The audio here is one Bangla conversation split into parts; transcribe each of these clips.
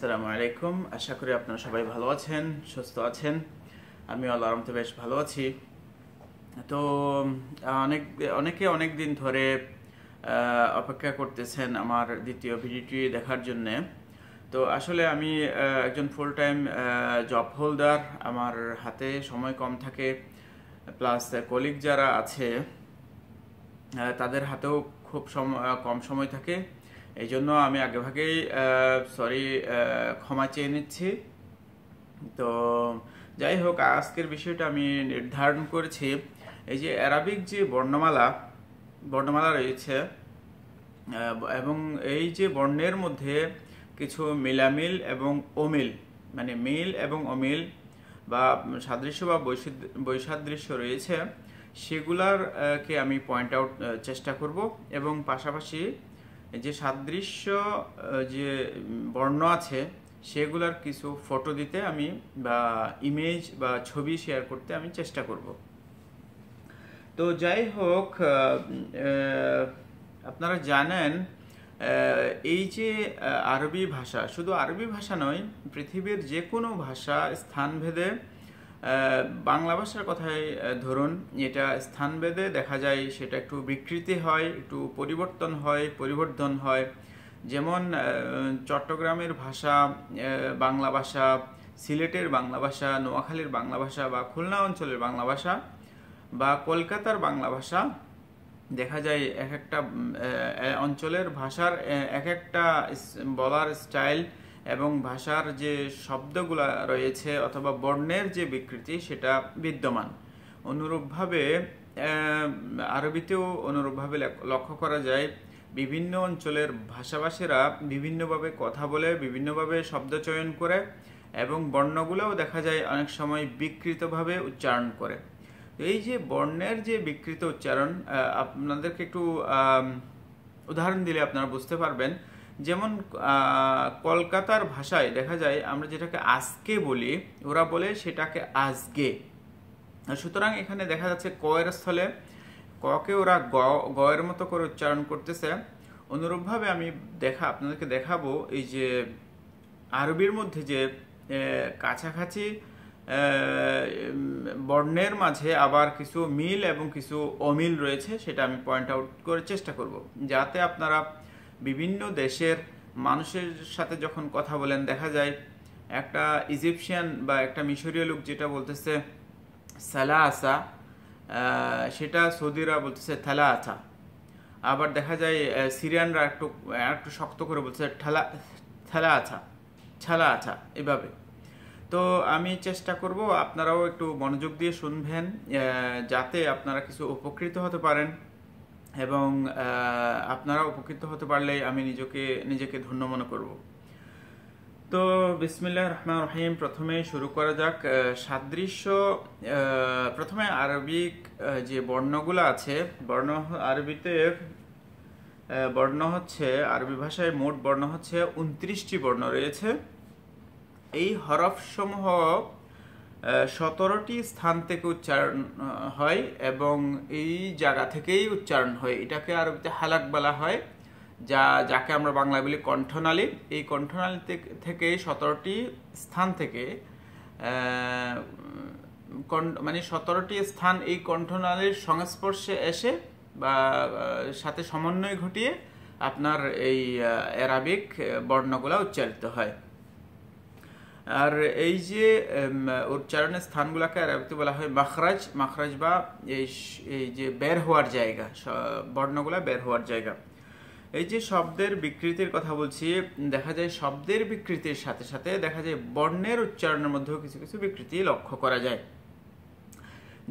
আসসালামু আলাইকুম। আশা করি আপনারা সবাই ভালো আছেন, সুস্থ আছেন। আমি আল্লাহর রহমতে বেশ ভালো আছি। তো অনেকে অনেক দিন ধরে অপেক্ষা করতেছেন আমার দ্বিতীয় ভিডিওটি দেখার জন্যে। তো আসলে আমি একজন ফুল টাইম জব হোল্ডার, আমার হাতে সময় কম থাকে, প্লাস কলিগ যারা আছে তাদের হাতেও খুব কম সময় থাকে। এই জন্য আমি আগেভাগেই ক্ষমা চেয়ে নিচ্ছি। তো যাই হোক, আজকের বিষয়টা আমি নির্ধারণ করেছি। এই যে অ্যারাবিক যে বর্ণমালা রয়েছে, এবং এই যে বর্ণের মধ্যে কিছু মিলামিল এবং অমিল, মানে মিল এবং অমিল বা সাদৃশ্য বা বৈসাদৃশ্য রয়েছে, সেগুলার কে আমি পয়েন্ট আউট চেষ্টা করব, এবং পাশাপাশি যে সাদৃশ্য যে বর্ণ আছে সেগুলার কিছু ফটো দিতে আমি বা ইমেজ বা ছবি শেয়ার করতে আমি চেষ্টা করব। তো যাই হোক, আপনারা জানেন এই যে আরবি ভাষা, শুধু আরবি ভাষা নয়, পৃথিবীর যে কোনো ভাষা স্থানভেদে, বাংলা ভাষার কথাই ধরুন, এটা স্থানভেদে দেখা যায় সেটা একটু বিকৃতি হয়, একটু পরিবর্তন হয়। যেমন চট্টগ্রামের ভাষা বাংলা ভাষা, সিলেটের বাংলা ভাষা, নোয়াখালীর বাংলা ভাষা, বা খুলনা অঞ্চলের বাংলা ভাষা, বা কলকাতার বাংলা ভাষা, দেখা যায় এক একটা অঞ্চলের ভাষার এক একটা বলার স্টাইল এবং ভাষার যে শব্দগুলা রয়েছে অথবা বর্ণের যে বিকৃতি সেটা বিদ্যমান। অনুরূপভাবে আরবিতেও অনুরূপভাবে লক্ষ্য করা যায়। বিভিন্ন অঞ্চলের ভাষাভাষীরা বিভিন্নভাবে কথা বলে, বিভিন্নভাবে শব্দ চয়ন করে, এবং বর্ণগুলোও দেখা যায় অনেক সময় বিকৃতভাবে উচ্চারণ করে। এই যে বর্ণের যে বিকৃত উচ্চারণ, আপনাদেরকে একটু উদাহরণ দিলে আপনারা বুঝতে পারবেন। যেমন কলকাতার ভাষায় দেখা যায় আমরা যেটাকে আজকে বলি, ওরা বলে সেটাকে আজগে। সুতরাং এখানে দেখা যাচ্ছে ক এর স্থলে ককে ওরা গ এর মতো করে উচ্চারণ করতেছে। অনুরূপভাবে আমি আপনাদেরকে দেখাবো এই যে আরবির মধ্যে যে কাছাকাছি বর্ণের মাঝে আবার কিছু মিল এবং কিছু অমিল রয়েছে, সেটা আমি পয়েন্ট আউট করে চেষ্টা করব, যাতে আপনারা বিভিন্ন দেশের মানুষের সাথে যখন কথা বলেন, দেখা যায় একটা ইজিপশিয়ান বা একটা মিশরীয় লোক যেটা বলতেছে সালা আসা, সেটা সৌদিরা বলতেছে থালা আছা। আবার দেখা যায় সিরিয়ানরা একটু শক্ত করে বলতেছে থালা আছা, ছালা আছা, এভাবে। তো আমি চেষ্টা করব আপনারাও একটু মনোযোগ দিয়ে শুনবেন, যাতে আপনারা কিছু উপকৃত হতে পারেন, এবং আপনারা উপকৃত হতে পারলে আমি নিজেকে ধন্য মনে করব। তো বিসমিল্লাহির রহমানির রহিম, প্রথমে শুরু করা যাক সাদৃশ্য। প্রথমে আরবিক যে বর্ণগুলো আছে, আরবিতে বর্ণ হচ্ছে, আরবি ভাষায় মোট বর্ণ হচ্ছে 29টি বর্ণ রয়েছে। এই হরফসমূহ 17টি স্থান থেকে উচ্চারণ হয়, এবং এই জায়গা থেকেই উচ্চারণ হয়। এটাকে আরবিতে হালাক বলা হয়, যাকে আমরা বাংলায় বলি কণ্ঠনালী। এই কণ্ঠনালী থেকে 17টি স্থান থেকে, মানে 17টি স্থান এই কণ্ঠনালীর সংস্পর্শে এসে বা সাথে সমন্বয় ঘটিয়ে আপনার এই অ্যারাবিক বর্ণগুলো উচ্চারিত হয়। আর এই যে উচ্চারণের স্থানগুলোকে আরবিতে বলা হয় মাখরাজ, বা এই যে বের হওয়ার জায়গা, বর্ণগুলা বের হওয়ার জায়গা। এই যে শব্দের বিকৃতির কথা বলছি, দেখা যায় শব্দের বিকৃতির সাথে সাথে দেখা যায় বর্ণের উচ্চারণের মধ্যেও কিছু কিছু বিকৃতি লক্ষ্য করা যায়।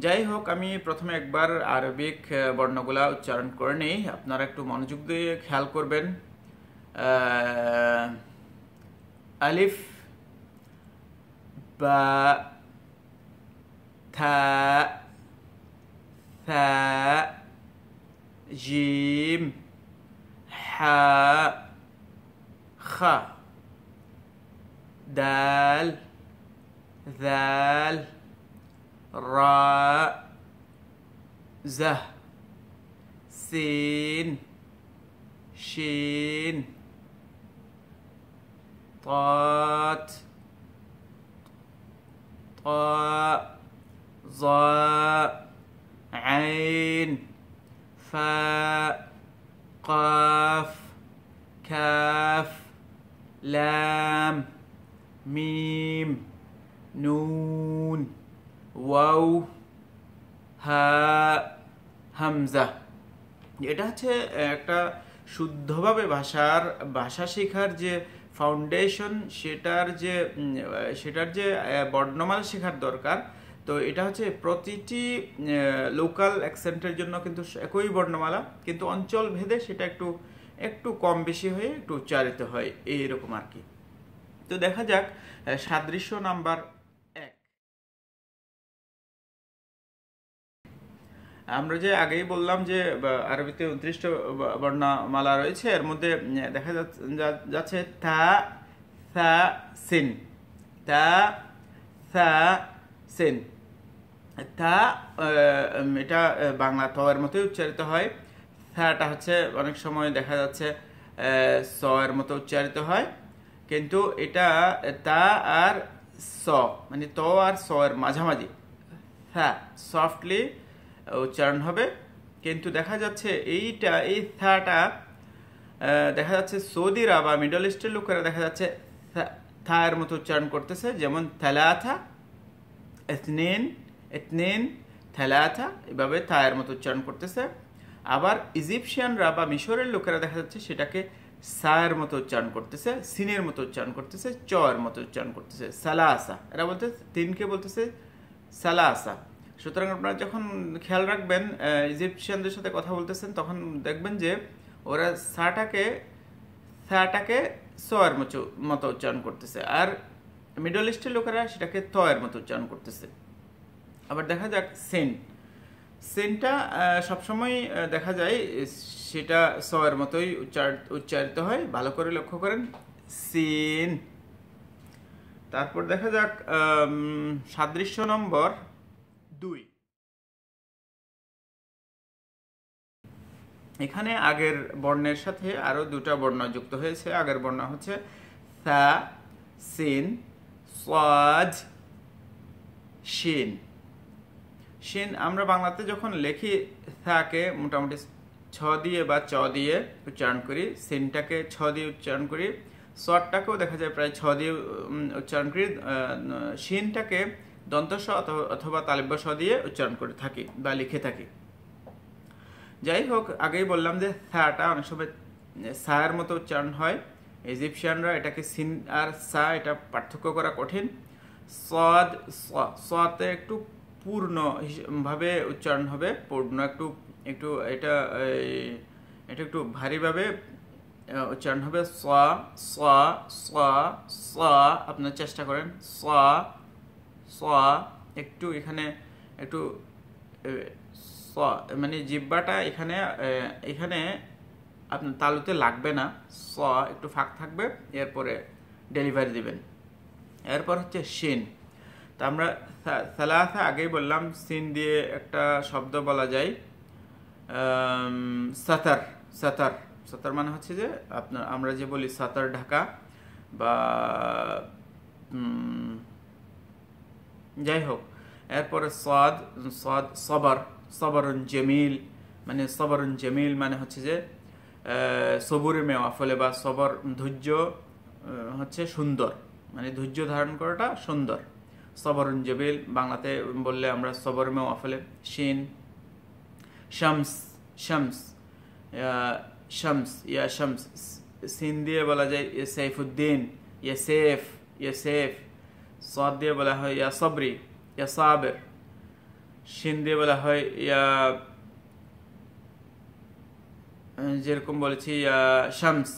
যাই হোক, আমি প্রথমে একবার আরবিক বর্ণগুলা উচ্চারণ করে নিই, আপনারা একটু মনোযোগ দিয়ে খেয়াল করবেন। আলিফ, বা, থা, থা, জিম, হা, খা, দাল, ذال, را, زه, سين, شين, طات طاء ظاء عين فاء قاف كاف لام মিম নুন ওয়াও হা হামজা। এটা হচ্ছে একটা শুদ্ধভাবে ভাষা শেখার যে ফাউন্ডেশন, সেটার যে বর্ণমালা শেখার দরকার। তো এটা হচ্ছে প্রতিটি লোকাল অ্যাকসেন্টের জন্য কিন্তু একই বর্ণমালা, কিন্তু অঞ্চল ভেদে সেটা একটু কম বেশি হয়ে একটু উচ্চারিত হয় এইরকম আর কি। তো দেখা যাক সাদৃশ্য নাম্বার 1। আমরা যে আগেই বললাম যে আরবিতে 29টা বর্ণমালা রয়েছে, এর মধ্যে দেখা যাচ্ছে তা সা সিন, তা সা সিন। তা এটা বাংলা ত এর মতোই উচ্চারিত হয়। থাটা হচ্ছে অনেক সময় দেখা যাচ্ছে স এর মতো উচ্চারিত হয়, কিন্তু এটা তা আর স মানে ত আর স এর মাঝামাঝি হ্যাঁ সফটলি উচ্চারণ হবে। কিন্তু দেখা যাচ্ছে এই থাটা দেখা যাচ্ছে সৌদিরা বা মিডল ইস্টের লোকেরা দেখা যাচ্ছে থা এর মতো উচ্চারণ করতেছে, যেমন থালাথা, ইথনিন, ইথনিন, থালাথা, এভাবে থা এর মতো উচ্চারণ করতেছে। আবার ইজিপশিয়ানরা বা মিশরের লোকেরা দেখা যাচ্ছে সেটাকে সা এর মতো উচ্চারণ করতেছে, সিনের মতো উচ্চারণ করতেছে, চ এর মতো উচ্চারণ করতেছে, সালাসা। এরা বলতে তিনকে বলতেছে সালাসা। সুতরাং আপনারা যখন খেয়াল রাখবেন ইজিপশিয়ানদের সাথে কথা বলতেছেন, তখন দেখবেন যে ওরা সাটাকে স এর মতো উচ্চারণ করতেছে, আর মিডল ইস্টের লোকেরা সেটাকে ত এর মতো উচ্চারণ করতেছে। আবার দেখা যাক সেন, সেনটা সবসময় দেখা যায় সেটা স এর মতোই উচ্চারিত হয়। ভালো করে লক্ষ্য করেন, সিন। তারপর দেখা যাক সাদৃশ্য নম্বর 2। এখানে আগের বর্ণের সাথে আরো দুটা বর্ণ যুক্ত হয়েছে। আগের বর্ণ হচ্ছে সা, সিন, সাদ, শিন। শিন আমরা বাংলাতে যখন লিখি থাকে মোটামুটি ছ দিয়ে বা চ দিয়ে উচ্চারণ করি, সিনটাকে ছ দিয়ে উচ্চারণ করি, সটটাকেও দেখা যায় প্রায় ছ দিয়ে উচ্চারণ করি, শিনটাকে দন্তস অথবা তালব্য স দিয়ে উচ্চারণ করে থাকি বা লিখে থাকি। যাই হোক, আগেই বললাম যে থাটা অনেক সময় সা এর মতো উচ্চারণ হয়। ইজিপশিয়ানরা এটাকে সিন আর সা এটা পার্থক্য করা কঠিন। সদ সতে একটু পূর্ণ ভাবে উচ্চারণ হবে, পূর্ণ একটু এটা একটু ভারীভাবে উচ্চারণ হবে। স স স স আপনার চেষ্টা করেন, স স একটু এখানে একটু মানে জিহ্বাটা এখানে আপনার তালুতে লাগবে না, স একটু ফাঁক থাকবে, এরপরে ডেলিভারি দিবেন। এরপর হচ্ছে শিন। তা আমরা সালাসা আগেই বললাম, সিন দিয়ে একটা শব্দ বলা যায় সাতার। সাতার সাতার মানে হচ্ছে যে আপনার আমরা যে বলি সাতার ঢাকা বা যাই হোক। এরপরে সদ সদ সবর, সবরুন জমিল, মানে সবরুন জমিল মানে হচ্ছে যে সবুরে মেওয়া ফলে বা সবর ধৈর্য হচ্ছে সুন্দর, মানে ধৈর্য ধারণ করাটা সুন্দর। সবরুন জমিল বাংলাতে বললে আমরা সবর মেওয়া ফলে। শিন শামস, শামস শামস ইয়া শামস, সিন দিয়ে বলা যায় ইয়া সাইফুদ্দিন, ইয়া সেফ, ইয়া সেফ। সদ দিয়ে বলা হয় ইয়া সবরি, ইয়া সাবের। শিন দিয়ে বলা হয় ইয়া যেরকম বলেছি ইয়া শামস,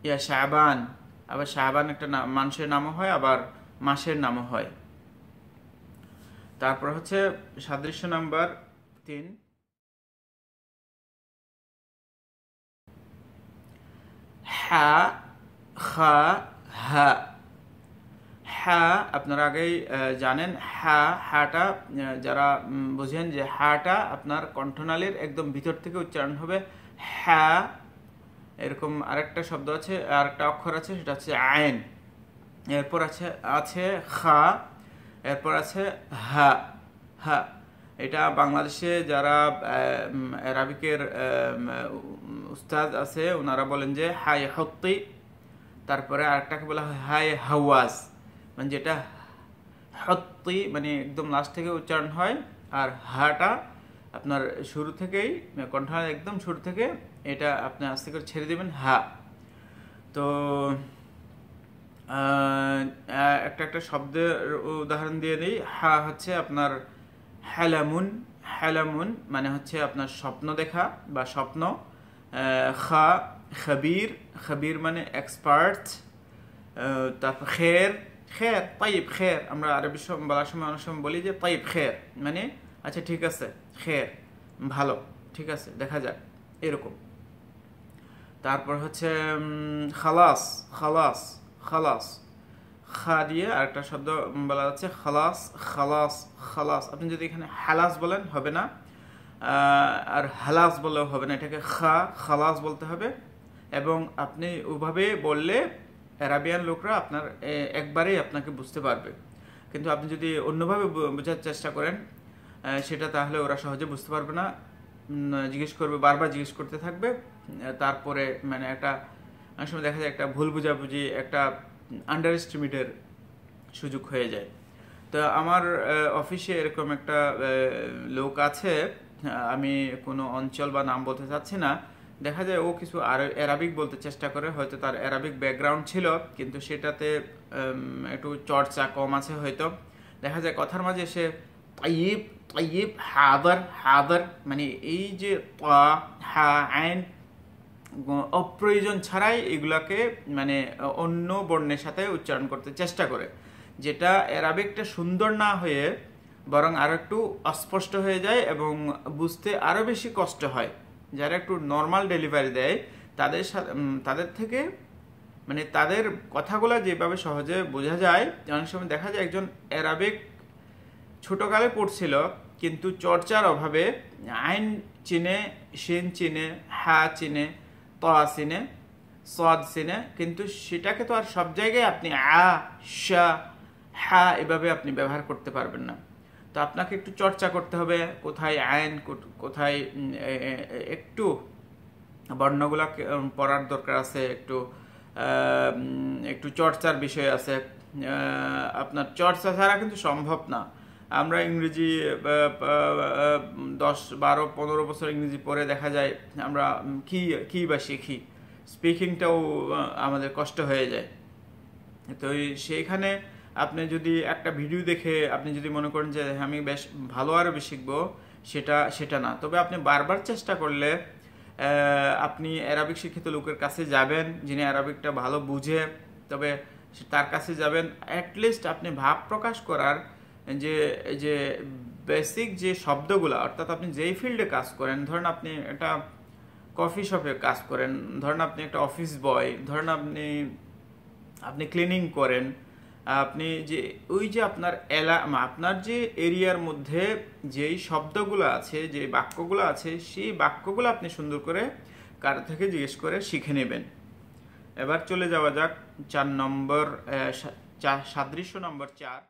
ইয়া শাবান। আবার শাবান একটা মানুষের নামও হয়, আবার মাসের নামও হয়। তারপর হচ্ছে সাদৃশ্য নাম্বার 3। হা, খা, হা। হা আপনারা আগেই জানেন, হাটা যারা বুঝেন যে হাটা আপনার কণ্ঠনালীর একদম ভিতর থেকে উচ্চারণ হবে। হা এরকম আরেকটা শব্দ আছে, আরেকটা অক্ষর আছে, সেটা হচ্ছে আইন। এরপর আছে আছে খা, এরপর আছে হা। হা এটা বাংলাদেশে যারা অ্যারাবিকের উস্তাদ আছে ওনারা বলেন যে হাই হত্তি। তারপরে আরেকটাকে বলা হয় হাই হাওয়াজ, মানে যেটা হত্তি মানে একদম লাস্ট থেকে উচ্চারণ হয়, আর হাটা আপনার শুরু থেকেই কণ্ঠ একদম শুরু থেকে, এটা আপনি আস্তে করে ছেড়ে দেবেন হা। তো একটা শব্দের উদাহরণ দিয়ে দিই। হা হচ্ছে আপনার হ্যালামুন। হ্যালামুন মানে হচ্ছে আপনার স্বপ্ন দেখা বা স্বপ্ন। খা খবির। খবির মানে এক্সপার্ট। তারপর খের। খের তাইব খের, আমরা আরবি বলার সময় অনেক সময় বলি যে তাইব খের মানে আচ্ছা ঠিক আছে, খের ভালো, ঠিক আছে, দেখা যাক, এরকম। তারপর হচ্ছে খালাস। খালাস খালাস খা দিয়ে আরেকটা শব্দ বলা যাচ্ছে খালাস। খালাস খালাস, আপনি যদি এখানে হালাস বলেন হবে না, আর হালাস বললেও হবে না, এটাকে খা খালাস বলতে হবে। এবং আপনি ওভাবে বললে অ্যারাবিয়ান লোকরা আপনার একবারেই আপনাকে বুঝতে পারবে। কিন্তু আপনি যদি অন্যভাবে বোঝার চেষ্টা করেন সেটা, তাহলে ওরা সহজে বুঝতে পারবে না, জিজ্ঞেস করবে, বারবার জিজ্ঞেস করতে থাকবে। তারপরে মানে একটা অনেক সময় দেখা যায় একটা ভুল বুঝাবুঝি, একটা আন্ডার এস্টিমেটের সুযোগ হয়ে যায়। তো আমার অফিসে এরকম একটা লোক আছে, আমি কোনো অঞ্চল বা নাম বলতে চাচ্ছি না, দেখা যায় ও কিছু অ্যারাবিক বলতে চেষ্টা করে, হয়তো তার অ্যারাবিক ব্যাকগ্রাউন্ড ছিল কিন্তু সেটাতে একটু চর্চা কম আছে হয়তো। দেখা যায় কথার মাঝে সে তাইব তাইব হাদার হাদার, মানে এই যে হা আইন অপ্রয়োজন ছাড়াই এগুলাকে মানে অন্য বর্ণের সাথে উচ্চারণ করতে চেষ্টা করে, যেটা অ্যারাবিকটা সুন্দর না হয়ে বরং আরো একটু অস্পষ্ট হয়ে যায় এবং বুঝতে আরো বেশি কষ্ট হয়। যারা একটু নর্মাল ডেলিভারি দেয় তাদের থেকে মানে তাদের কথাগুলো যেভাবে সহজে বোঝা যায়, অনেক সময় দেখা যায় একজন অ্যারাবিক ছোটকালে পড়ছিল কিন্তু চর্চার অভাবে আইন চিনে, শিন চিনে, হা চিনে, ত চিনে, সদ চিনে, কিন্তু সেটাকে তো আর সব জায়গায় আপনি আ শা হা এভাবে আপনি ব্যবহার করতে পারবেন না। তো আপনাকে একটু চর্চা করতে হবে, কোথায় আইন, কোথায় একটু বর্ণগুলা পড়ার দরকার আছে, একটু চর্চার বিষয় আছে। আপনার চর্চা ছাড়া কিন্তু সম্ভব না। আমরা ইংরেজি 10, 12, 15 বছর ইংরেজি পড়ে দেখা যায় আমরা কি বা শিখি, স্পিকিংটাও আমাদের কষ্ট হয়ে যায়। তো সেইখানে আপনি যদি একটা ভিডিও দেখে আপনি যদি মনে করেন যে আমি বেশ ভালো আরবি শিখবো, সেটা না। তবে আপনি বারবার চেষ্টা করলে আপনি অ্যারাবিক শিক্ষিত লোকের কাছে যাবেন যিনি অ্যারাবিকটা ভালো বুঝে, তবে তার কাছে যাবেন অ্যাটলিস্ট আপনি ভাব প্রকাশ করার যে বেসিক যে শব্দগুলো, অর্থাৎ আপনি যেই ফিল্ডে কাজ করেন, ধরেন আপনি একটা কফি শপে কাজ করেন, ধরেন আপনি একটা অফিস বয়, ধরেন আপনি ক্লিনিং করেন, আপনি যে ওই যে আপনার যে এরিয়ার মধ্যে যেই শব্দগুলো আছে, যে বাক্যগুলো আছে, সেই বাক্যগুলো আপনি সুন্দর করে কারো থেকে জিজ্ঞেস করে শিখে নেবেন। এবার চলে যাওয়া যাক 4 নম্বর সাদৃশ্য নম্বর 4,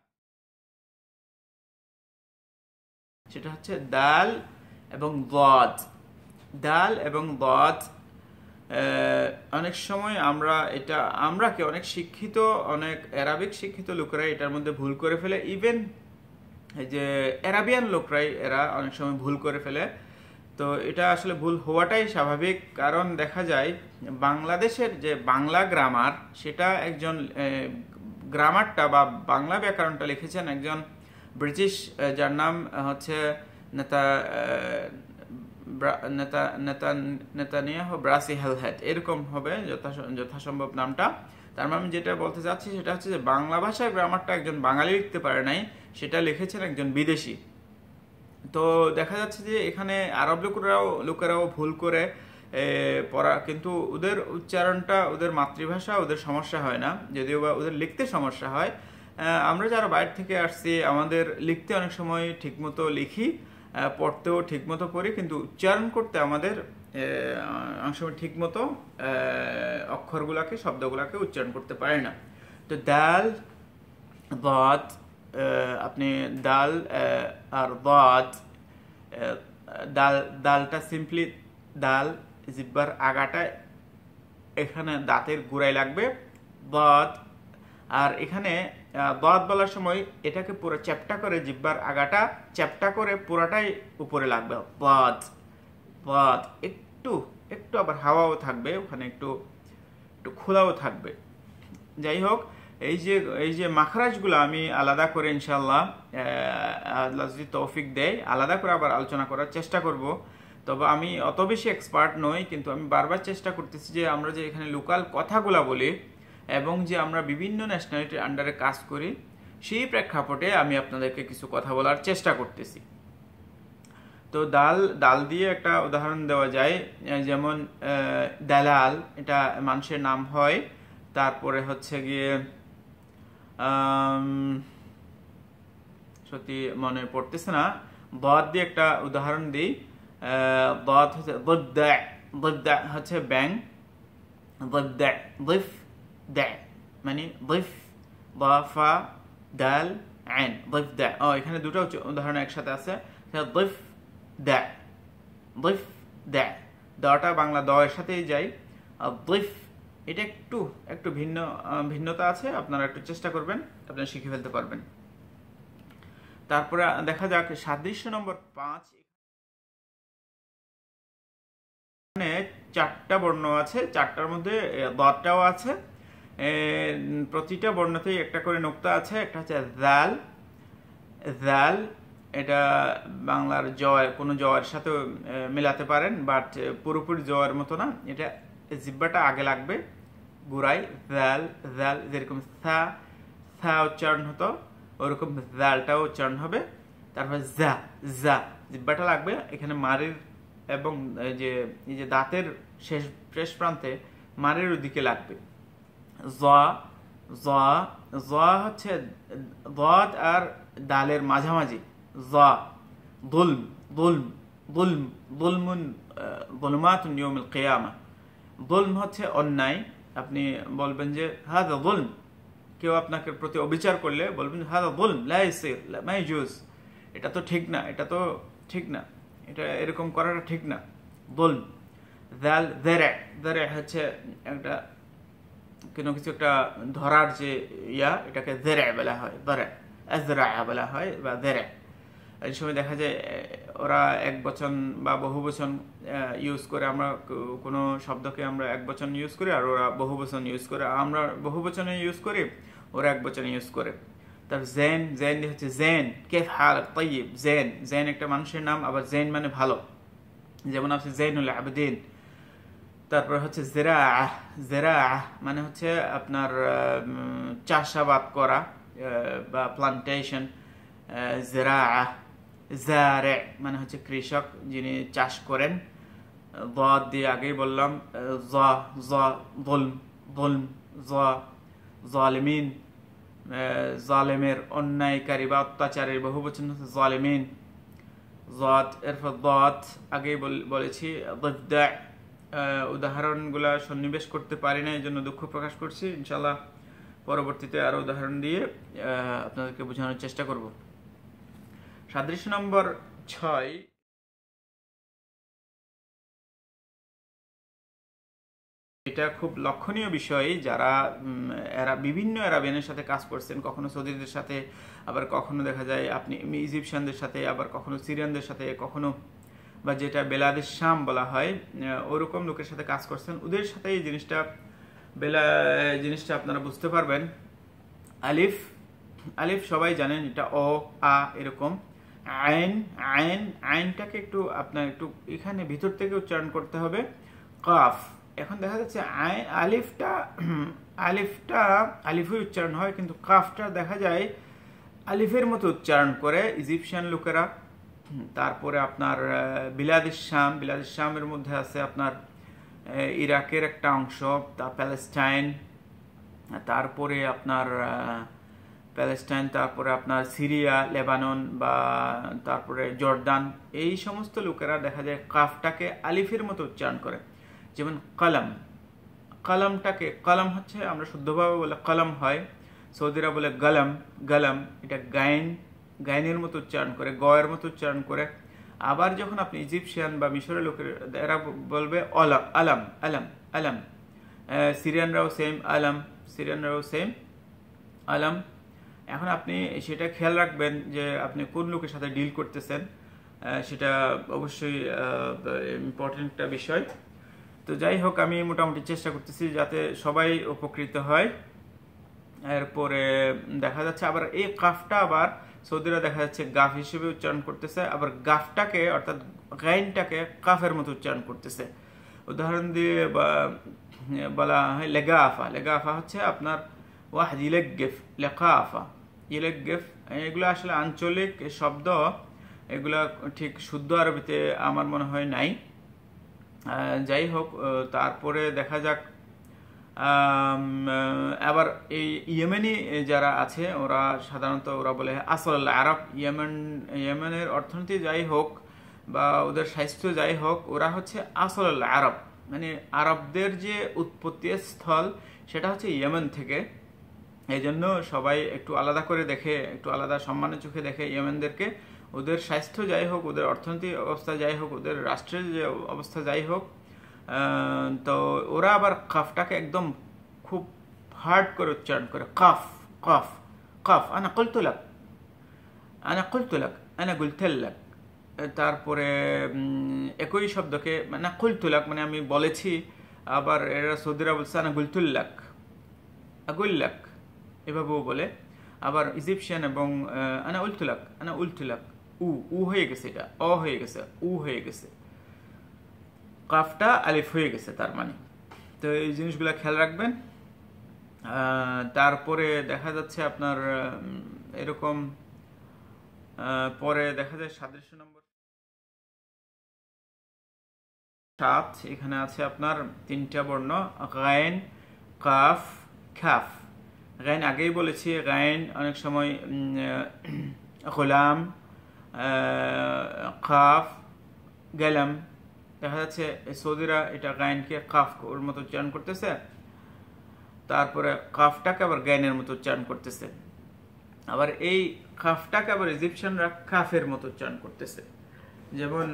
সেটা হচ্ছে দাল এবং দাদ। দাল এবং দাদ অনেক সময় আমরা কি অনেক শিক্ষিত, অনেক অ্যারাবিক শিক্ষিত লোকেরা এটার মধ্যে ভুল করে ফেলে। ইভেন এই যে অ্যারাবিয়ান লোকরাই এরা অনেক সময় ভুল করে ফেলে। তো এটা আসলে ভুল হওয়াটাই স্বাভাবিক, কারণ দেখা যায় বাংলাদেশের যে বাংলা গ্রামার, সেটা একজন গ্রামারটা বা বাংলা ব্যাকরণটা লিখেছেন একজন ব্রিটিশ, যার নাম হচ্ছে নেতানিয়াহু ব্রাসি হেলহেট, এরকম হবে যথাসম্ভব নামটা। তার মানে যেটা বলতে চাচ্ছি সেটা হচ্ছে যে বাংলা ভাষার গ্রামারটা একজন বাঙালি লিখতে পারে নাই, সেটা লিখেছেন একজন বিদেশি। তো দেখা যাচ্ছে যে এখানে আরব লোকেরাও ভুল করে পড়া, কিন্তু ওদের উচ্চারণটা, ওদের মাতৃভাষা, ওদের সমস্যা হয় না, যদিও বা ওদের লিখতে সমস্যা হয়। আমরা যারা বাইরে থেকে আসছি, আমাদের লিখতে অনেক সময় ঠিকমতো লিখি, পড়তেও ঠিকমতো পড়ি, কিন্তু উচ্চারণ করতে আমাদের অনেক সময় ঠিক মতো অক্ষরগুলোকে শব্দগুলোকে উচ্চারণ করতে পারে না। তো দাল ضاد, আপনি দাল আর ضاد, দাল দালটা সিম্পলি দাল, জিহ্বার আগাটা এখানে দাঁতের গোড়ায় লাগবে ضاد, আর এখানে ضاد বলার সময় এটাকে পুরো চ্যাপ্টা করে জিহ্বার আগাটা চ্যাপ্টা করে পুরোটাই উপরে লাগবে ضاد ضاد, একটু একটু আবার হাওয়াও থাকবে ওখানে, একটু একটু খোলাও থাকবে। যাই হোক, এই যে মাখরাজগুলো আমি আলাদা করে ইনশাআল্লাহ আল্লাহ যদি তৌফিক দেয় আলাদা করে আবার আলোচনা করার চেষ্টা করব। তবে আমি অত বেশি এক্সপার্ট নই, কিন্তু আমি বারবার চেষ্টা করতেছি যে আমরা যে এখানে লোকাল কথাগুলো বলি এবং যে আমরা বিভিন্ন ন্যাশনালিটির আন্ডারে কাজ করি সেই প্রেক্ষাপটে আমি আপনাদেরকে কিছু কথা বলার চেষ্টা করতেছি। তো ডাল দিয়ে একটা উদাহরণ দেওয়া যায়, যেমন দালাল, এটা মানুষের নাম হয়। তারপরে হচ্ছে গিয়ে সত্যি মনে পড়তেছে না, ضاد দিয়ে একটা উদাহরণ দিই। ضاد হচ্ছে ضفدع, ضفدع হচ্ছে ব্যাং, ضفدع ضفدع মানে ضف ضافা দাল আইন ضفدع। এখানে দুটো উদাহরণ একসাথে আছে। ضفدع ضفدع, দটা বাংলা দ এর সাথেই যায়। আর ضف এটা একটু একটু ভিন্নতা আছে, আপনারা একটু চেষ্টা করবেন, আপনারা শিখে ফেলতে পারবেন। তারপরে দেখা যাক সাদৃশ্য নম্বর 5। এখানে 4টা বর্ণ আছে, 4টার মধ্যে দটাও আছে। প্রতিটা বর্ণতেই একটা করে নোক্তা আছে। একটা হচ্ছে জাল, জাল এটা বাংলার জয়, কোনো জয়ের সাথে মেলাতে পারেন, বাট পুরোপুরি জয়ের মতো না, এটা জিহ্বাটা আগে লাগবে গুড়াই। জাল জাল, যেরকম সা সা উচ্চারণ হতো ওরকম জালটাও উচ্চারণ হবে। তারপর জা জা, জিহ্বাটা লাগবে এখানে মারির এবং এই যে দাঁতের শেষ প্রান্তে মারির ওদিকে লাগবে। জ জ জ হচ্ছে ضاد আর দালের মাঝামাঝি জ। দুলম দুলম দুলম দুলমুন যুলমাতুন ইয়াউমিল কিয়ামা, দুলম হচ্ছে অন্যায়। আপনি বলবেন যে হাযা যুলম, কেউ আপনাকে প্রতি অবিচার করলে বলবেন হাযা যুলম লা ইয়াসির মা ইয়াজুজ, এটা তো ঠিক না, এটা তো ঠিক না, এটা এরকম করাটা ঠিক না। দুলম। জাল যারা, যারা হচ্ছে একটা কোনো কিছু একটা ধরার যে এটাকে যারা বলা হয়, যারা আযরা বলা হয় বা যারা। এই সময় দেখা যায় ওরা এক বচন বা বহু বচন ইউজ করে, আমরা কোনো শব্দকে আমরা এক বচন ইউজ করি আর ওরা বহু বচন ইউজ করে, আমরা বহু বচনে ইউজ করি, ওরা এক বচনে ইউজ করে। তারপর জেন, জেন হচ্ছে জেন কেফ হাল তাইয়িব, জেন জেন একটা মানুষের নাম, আবার জেন মানে ভালো, যেমন আছে জেনুল আবেদিন। তারপর হচ্ছে জেরা, জেরা মানে হচ্ছে আপনার চাষাবাদ করা বা প্লান্টেশন। জেরা জারে মানে হচ্ছে কৃষক, যিনি চাষ করেন। ضاد দিয়ে আগেই বললাম জ জ যুলম যুলম জ। জালিমিন, জালেমের অন্যায়কারী বা অত্যাচারের বহুবচন হচ্ছে জালিমিন। ضاد এরপর ضاد আগেই বলেছি। ضفدع উদাহরণগুলা সন্নিবেশ করতে পারি না, এই জন্য দুঃখ প্রকাশ করছি। ইনশাআল্লাহ পরবর্তীতে আরো উদাহরণ দিয়ে আপনাদেরকে বোঝানোর চেষ্টা করব। সাদৃশ্য নম্বর 6। এটা খুব লক্ষণীয় বিষয়, যারা বিভিন্ন আরবিয়ানের সাথে কাজ করছেন, কখনো সৌদিদের সাথে, আবার কখনো দেখা যায় আপনি ইজিপশিয়ানদের সাথে, আবার কখনো সিরিয়ানদের সাথে, কখনো বা যেটা বেলাদেশ শাম বলা হয় ওরকম লোকের সাথে কাজ করছেন, ওদের সাথে এই জিনিসটা আপনারা বুঝতে পারবেন। আলিফ, আলিফ সবাই জানেন এটা অ আ এরকম। আইন, আইন আইনটাকে একটু আপনার একটু এখানে ভিতর থেকে উচ্চারণ করতে হবে। কাফ, এখন দেখা যাচ্ছে আলিফটা আলিফটা আলিফই উচ্চারণ হয়, কিন্তু কাফটা দেখা যায় আলিফের মতো উচ্চারণ করে ইজিপশিয়ান লোকেরা। তারপরে আপনার বিলাদিস শাম, বিলাদিস শামের মধ্যে আছে আপনার ইরাকের একটা অংশ, তা প্যালেস্টাইন। তারপরে আপনার প্যালেস্টাইন, তারপরে আপনার সিরিয়া, লেবানন বা তারপরে জর্দান, এই সমস্ত লোকেরা দেখা যায় কাফটাকে আলিফের মতো উচ্চারণ করে। যেমন কলম, কলমটাকে, কলম হচ্ছে আমরা শুদ্ধভাবে বলে কলম হয়, সৌদিরা বলে গলম, গলম, এটা গাইন, গাইনের মতো উচ্চারণ করে, গয়ের মতো উচ্চারণ করে। আবার যখন আপনি ইজিপশিয়ান বা মিশরের লোকের, এরা বলবে আলম, আলম, আলম, আলম। সিরিয়ানরাও সেম আলম, সিরিয়ানরাও সেম আলম। এখন আপনি সেটা খেয়াল রাখবেন যে আপনি কোন লোকের সাথে ডিল করতেছেন, সেটা অবশ্যই ইম্পর্টেন্ট একটা বিষয়। তো যাই হোক, আমি মোটামুটি চেষ্টা করতেছি যাতে সবাই উপকৃত হয়। এরপরে দেখা যাচ্ছে আবার এই কাফটা আবার সৌদিরা দেখা যাচ্ছে গাফ হিসেবে উচ্চারণ করতেছে, আবার গাফটাকে অর্থাৎ গাইনটাকে কাফের মতো উচ্চারণ করতেছে। উদাহরণ দিয়ে বলা হয় লেগাফা, লেগাফা হচ্ছে আপনার ওয়াহদ ইলেগেফ, লেখাফা, ইলেগেফ। এগুলো আসলে আঞ্চলিক শব্দ, এগুলা ঠিক শুদ্ধ আরবিতে আমার মনে হয় নাই। যাই হোক, তারপরে দেখা যাক আবার এই ইয়েমেনি যারা আছে ওরা সাধারণত ওরা বলে আসল আরব, ইয়েমেনের অর্থনীতি যাই হোক বা ওদের স্বাস্থ্য যাই হোক, ওরা হচ্ছে আসল আরব, মানে আরবদের যে উৎপত্তি স্থল সেটা হচ্ছে ইয়েমেন থেকে। এই জন্য সবাই একটু আলাদা করে দেখে, একটু আলাদা সম্মানের চোখে দেখে ইয়েমেনদেরকে। ওদের স্বাস্থ্য যাই হোক, ওদের অর্থনৈতিক অবস্থা যাই হোক, ওদের রাষ্ট্রের যে অবস্থা যাই হোক, তো ওরা আবার কাফটাকে একদম খুব হার্ড করে উচ্চারণ করে, কাফ, কাফ, কাফ, আনা কুলতুলাক, আনা কুলতুলাক, আনা গুলতেল্লাক। তারপরে একই শব্দকে না কুলতুলাক মানে আমি বলেছি, আবার এরা সৌদিরা বলছে আনা গুলতুল্লাক, আগুল্লাক, এভাবেও বলে। আবার ইজিপশিয়ান এবং আনা উলতুলাক, আনা উলতুলাক, উ হয়ে গেছে, এটা অ হয়ে গেছে, উ হয়ে গেছে, কাফটা আলিফ হয়ে গেছে তার মানে। তো এই জিনিসগুলো খেয়াল রাখবেন। তারপরে দেখা যাচ্ছে আপনার এরকম পরে দেখা যায় সাদৃশ্য নম্বর 7, এখানে আছে আপনার 3টা বর্ণ, গাইন, কাফ, খাফ। গাইন আগেই বলেছি, গাইন অনেক সময় গোলাম, কাফ, গেলাম। দেখা যাচ্ছে সৌদিরা এটা গাইনকে কাফ ওর মতো উচ্চারণ করতেছে, তারপরে কাফটাকে আবার গাইনের মতো উচ্চারণ করতেছে। আবার এই কাফটাকে আবার ইজিপশিয়ানরা কাফের মতো উচ্চারণ করতেছে। যেমন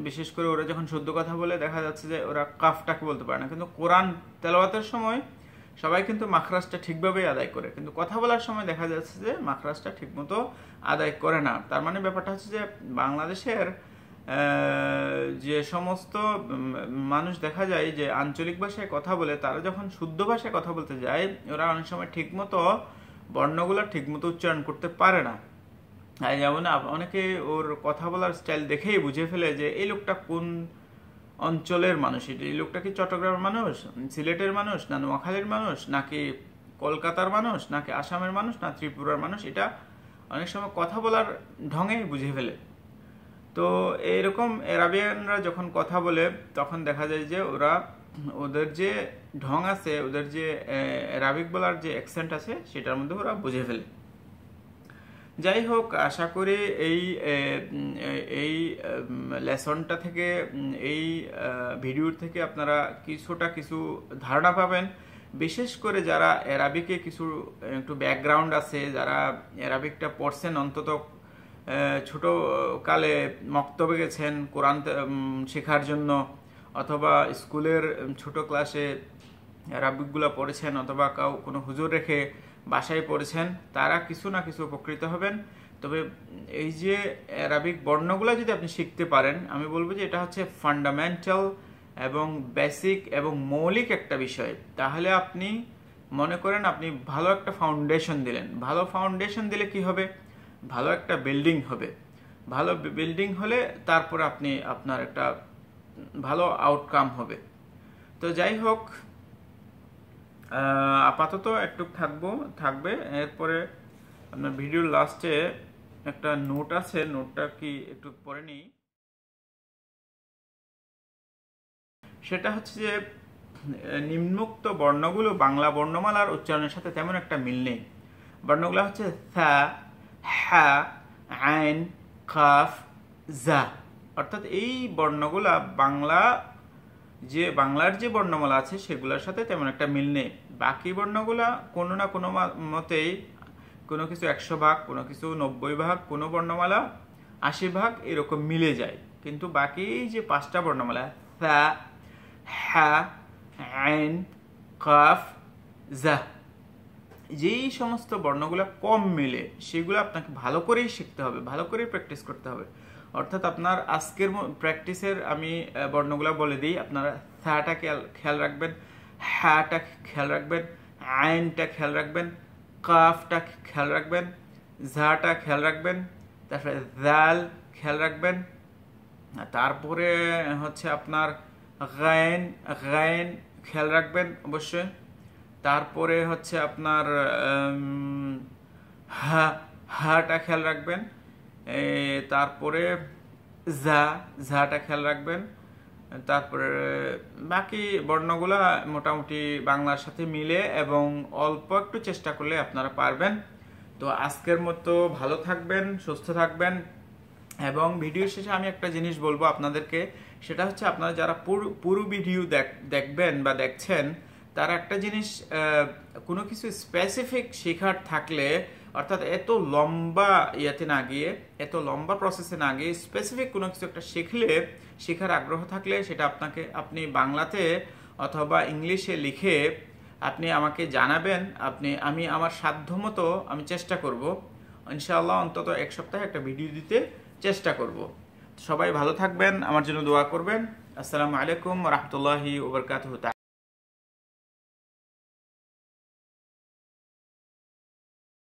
বিশেষ করে ওরা যখন শুদ্ধ কথা বলে দেখা যাচ্ছে যে ওরা কাফটাকে বলতে পারে না, কিন্তু কোরআন তেলাওয়াতের সময় সবাই কিন্তু মাখরাজটা ঠিকভাবেই আদায় করে, কিন্তু কথা বলার সময় দেখা যাচ্ছে যে মাখরাজটা ঠিকমতো আদায় করে না। তার মানে ব্যাপারটা হচ্ছে যে বাংলাদেশের যে সমস্ত মানুষ দেখা যায় যে আঞ্চলিক ভাষায় কথা বলে, তারা যখন শুদ্ধ ভাষায় কথা বলতে যায় ওরা অনেক সময় ঠিকমতো বর্ণগুলো ঠিকমতো উচ্চারণ করতে পারে না। যেমন অনেকে ওর কথা বলার স্টাইল দেখেই বুঝে ফেলে যে এই লোকটা কোন অঞ্চলের মানুষ, এই লোকটা কি চট্টগ্রামের মানুষ, সিলেটের মানুষ, না নোয়াখালীর মানুষ, নাকি কলকাতার মানুষ, নাকি আসামের মানুষ, না ত্রিপুরার মানুষ। এটা অনেক সময় কথা বলার ঢঙেই বুঝে ফেলে। তো এইরকম আরাবিয়ানরা যখন কথা বলে তখন দেখা যায় যে ওরা ওদের যে ঢং আছে, ওদের যে আরবিক বলার যে অ্যাকসেন্ট আছে সেটার মধ্যে ওরা বুঝে ফেলে। যাই হোক, আশা করি এই লেসনটা থেকে, এই ভিডিওর থেকে আপনারা কিছু ধারণা পাবেন। বিশেষ করে যারা আরবিকে একটু ব্যাকগ্রাউন্ড আছে, যারা আরবিকটা পড়ছেন, অন্তত ছোট কালে মক্তবে গেছেন কোরআন শেখার জন্য, অথবা স্কুলের ছোট ক্লাসে আরবিকগুলো পড়েছেন, অথবা কোনো হুজুর রেখে বাসায় পড়েছেন, তারা কিছু না কিছু উপকৃত হবেন। তবে এই যে আরবিক বর্ণগুলো যদি আপনি শিখতে পারেন, আমি বলবো যে এটা হচ্ছে ফান্ডামেন্টাল এবং বেসিক এবং মৌলিক একটা বিষয়। তাহলে আপনি মনে করেন আপনি ভালো একটা ফাউন্ডেশন দিলেন। ভালো ফাউন্ডেশন দিলে কি হবে? ভালো একটা বিল্ডিং হবে। ভালো বিল্ডিং হলে তারপর আপনার একটা ভালো আউটকাম হবে। তো যাই হোক, আপাতত একটু থাকবে। এরপরে আপনার ভিডিওর লাস্টে একটা নোট আছে, নোটটা কি একটু পড়ে নিই। সেটা হচ্ছে যে নিম্নোক্ত বর্ণগুলো বাংলা বর্ণমালার উচ্চারণের সাথে তেমন একটা মিল নেই। বর্ণগুলো হচ্ছে থা, হা, আইন, কাফ, জা। অর্থাৎ এই বর্ণগুলা বাংলার যে বর্ণমালা আছে সেগুলোর সাথে তেমন একটা মিল নেই। বাকি বর্ণগুলা কোনো না কোনো মতেই, কোনো কিছু 100 ভাগ, কোনো কিছু 90 ভাগ, কোনো বর্ণমালা 80 ভাগ এরকম মিলে যায়। কিন্তু বাকি যে 5টা বর্ণমালা থা, হা, আইন, কাফ, জা, যেই সমস্ত বর্ণগুলো কম মিলে সেগুলো আপনাকে ভালো করেই শিখতে হবে, ভালো করেই প্র্যাকটিস করতে হবে। অর্থাৎ আপনার আজকের প্র্যাকটিসের আমি বর্ণগুলো বলে দিই। আপনারা থাটা খেয়াল রাখবেন, হাটা খেয়াল রাখবেন, আইনটা খেয়াল রাখবেন, কাফটা খেয়াল রাখবেন, ঝাটা খেয়াল রাখবেন, তারপরে জাল খেয়াল রাখবেন, তারপরে হচ্ছে আপনার গায়েন খেয়াল রাখবেন অবশ্যই। তারপরে হচ্ছে আপনার হাটা খেয়াল রাখবেন, তারপরে ঝাটা খেয়াল রাখবেন। তারপরে বাকি বর্ণগুলা মোটামুটি বাংলার সাথে মিলে এবং অল্প একটু চেষ্টা করলে আপনারা পারবেন। তো আজকের মতো ভালো থাকবেন, সুস্থ থাকবেন। এবং ভিডিও শেষে আমি একটা জিনিস বলবো আপনাদেরকে, সেটা হচ্ছে আপনারা যারা পুরো ভিডিও দেখবেন বা দেখছেন, তারা একটা জিনিস, কোনো কিছু স্পেসিফিক শেখার থাকলে, অর্থাৎ এত লম্বা ইয়েতে না গিয়ে, এত লম্বা প্রসেসে না গিয়ে স্পেসিফিক কোনো কিছু একটা শেখার আগ্রহ থাকলে সেটা আপনি বাংলাতে অথবা ইংলিশে লিখে আপনি আমাকে জানাবেন। আমি আমার সাধ্যমতো আমি চেষ্টা করব, ইনশাআল্লাহ অন্তত 1 সপ্তাহে একটা ভিডিও দিতে চেষ্টা করব। সবাই ভালো থাকবেন, আমার জন্য দোয়া করবেন। আসসালামু আলাইকুম ওয়া রাহমাতুল্লাহি ওয়া বারাকাতুহু।